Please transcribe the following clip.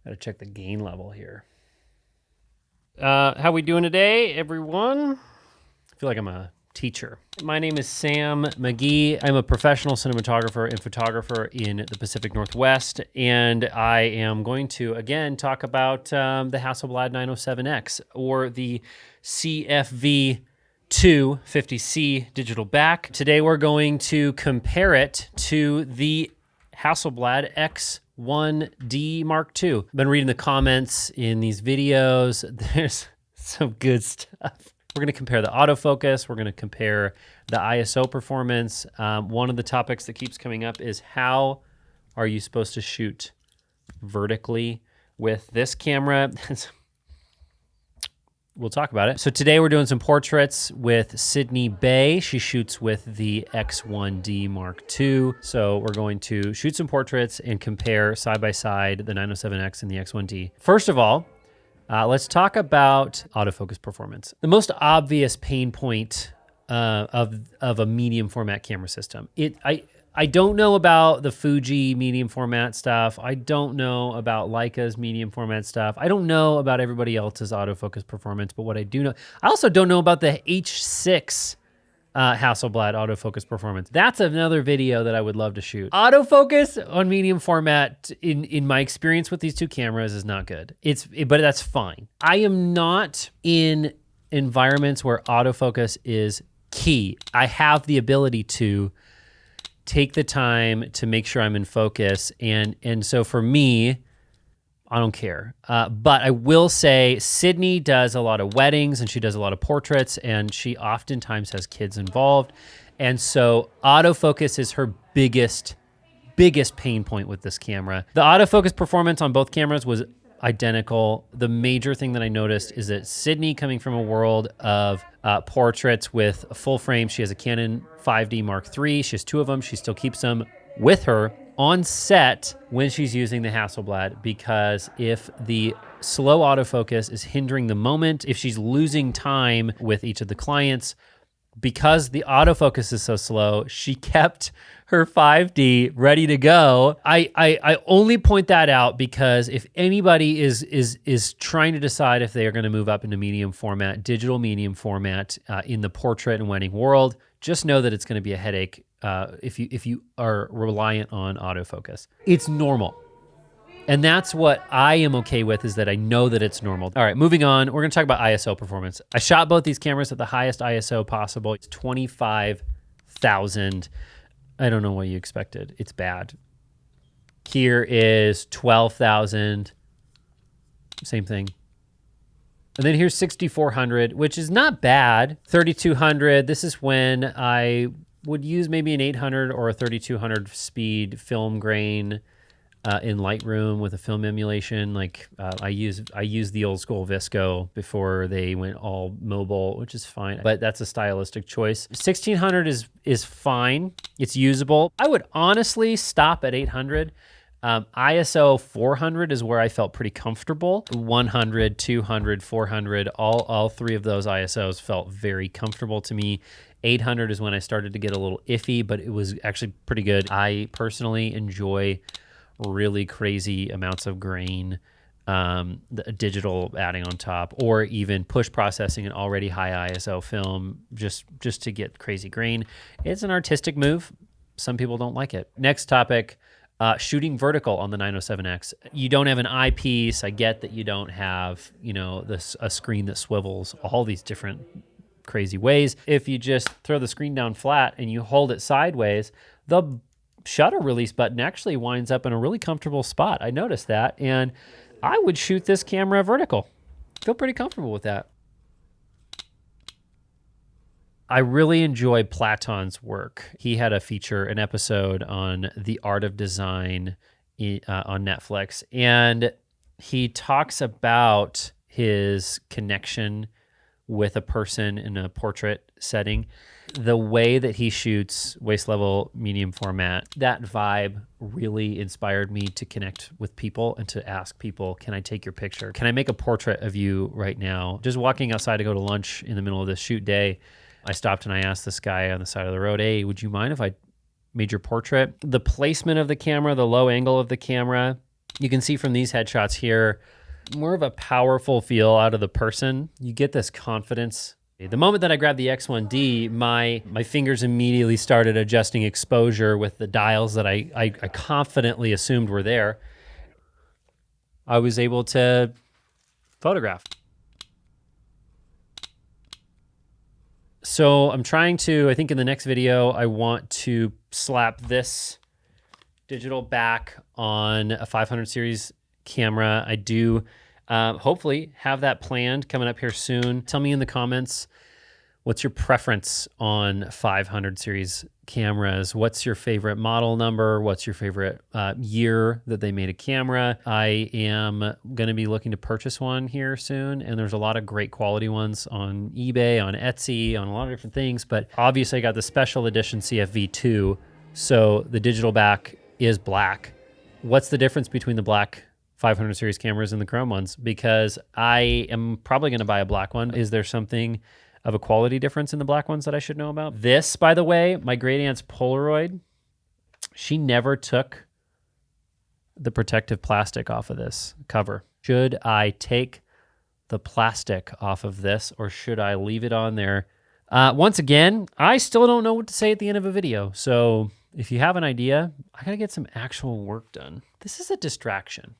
Gotta check the gain level here. How we doing today, everyone? I feel like I'm a teacher. My name is Sam McGhee. I'm a professional cinematographer and photographer in the Pacific Northwest, and I am going to, again, talk about the Hasselblad 907X, or the CFV II 50C digital back. Today we're going to compare it to the Hasselblad X1D Mark II. I've been reading the comments in these videos. There's some good stuff. We're going to compare the autofocus. We're going to compare the ISO performance. One of the topics that keeps coming up is how are you supposed to shoot vertically with this camera? We'll talk about it. So today we're doing some portraits with Sydney Baye. She shoots with the X1D Mark II. So we're going to shoot some portraits and compare side by side the 907X and the X1D. First of all, let's talk about autofocus performance. The most obvious pain point of a medium format camera system. I don't know about the Fuji medium format stuff. I don't know about Leica's medium format stuff. I don't know about everybody else's autofocus performance, but what I do know, I also don't know about the H6 Hasselblad autofocus performance. That's another video that I would love to shoot. Autofocus on medium format, in my experience with these two cameras, is not good. But that's fine. I am not in environments where autofocus is key. I have the ability to take the time to make sure I'm in focus. And so for me, I don't care. But I will say Sydney does a lot of weddings and she does a lot of portraits, and she oftentimes has kids involved. And so autofocus is her biggest pain point with this camera. The autofocus performance on both cameras was identical. The major thing that I noticed is that Sydney, coming from a world of portraits with a full frame, she has a Canon 5D Mark III. She has two of them. She still keeps them with her on set when she's using the Hasselblad, because if the slow autofocus is hindering the moment, if she's losing time with each of the clients, because the autofocus is so slow, she kept her 5D ready to go. I only point that out because if anybody is trying to decide if they are going to move up into medium format, digital medium format in the portrait and wedding world, just know that it's going to be a headache if you are reliant on autofocus. It's normal. And that's what I am okay with, is that I know that it's normal. All right, moving on. We're going to talk about ISO performance. I shot both these cameras at the highest ISO possible. It's 25,000. I don't know what you expected. It's bad. Here is 12,000. Same thing. And then here's 6,400, which is not bad. 3,200. This is when I would use maybe an 800 or a 3,200 speed film grain in Lightroom with a film emulation. Like I use the old school Visco before they went all mobile, which is fine, but that's a stylistic choice. 1,600 is fine. It's usable. I would honestly stop at 800. ISO 400 is where I felt pretty comfortable. 100, 200, 400, all three of those ISOs felt very comfortable to me. 800 is when I started to get a little iffy, but it was actually pretty good. I personally enjoy really crazy amounts of grain, the digital adding on top, or even push processing an already high ISO film just to get crazy grain. It's an artistic move. Some people don't like it. Next topic, shooting vertical on the 907X. You don't have an eyepiece. I get that you don't have, a screen that swivels all these different crazy ways. If you just throw the screen down flat and you hold it sideways, the shutter release button actually winds up in a really comfortable spot. I noticed that, and I would shoot this camera vertical. Feel pretty comfortable with that. I really enjoy Platon's work. He had an episode on the art of design on Netflix, and he talks about his connection with a person in a portrait setting. The way that he shoots waist level medium format, that vibe really inspired me to connect with people and to ask people, can I take your picture? Can I make a portrait of you right now? Just walking outside to go to lunch in the middle of this shoot day, I stopped and I asked this guy on the side of the road, hey, would you mind if I made your portrait? The placement of the camera, the low angle of the camera, You can see from these headshots here, more of a powerful feel out of the person. You get this confidence. The moment that I grabbed the X1D, my fingers immediately started adjusting exposure with the dials that I confidently assumed were there. I was able to photograph. So I'm trying to, I think in the next video, I want to slap this digital back on a 500 series camera. I do hopefully have that planned coming up here soon. Tell me in the comments, what's your preference on 500 series cameras? What's your favorite model number? What's your favorite year that they made a camera? I am going to be looking to purchase one here soon, and there's a lot of great quality ones on eBay, on Etsy, on a lot of different things, but obviously I got the special edition CFV II, so the digital back is black. What's the difference between the black 500 series cameras and the chrome ones? Because I am probably going to buy a black one. Is there something of a quality difference in the black ones that I should know about? This, by the way, my great aunt's Polaroid, she never took the protective plastic off of this cover. Should I take the plastic off of this, or should I leave it on there? Once again, I still don't know what to say at the end of a video. So if you have an idea, I gotta get some actual work done. This is a distraction.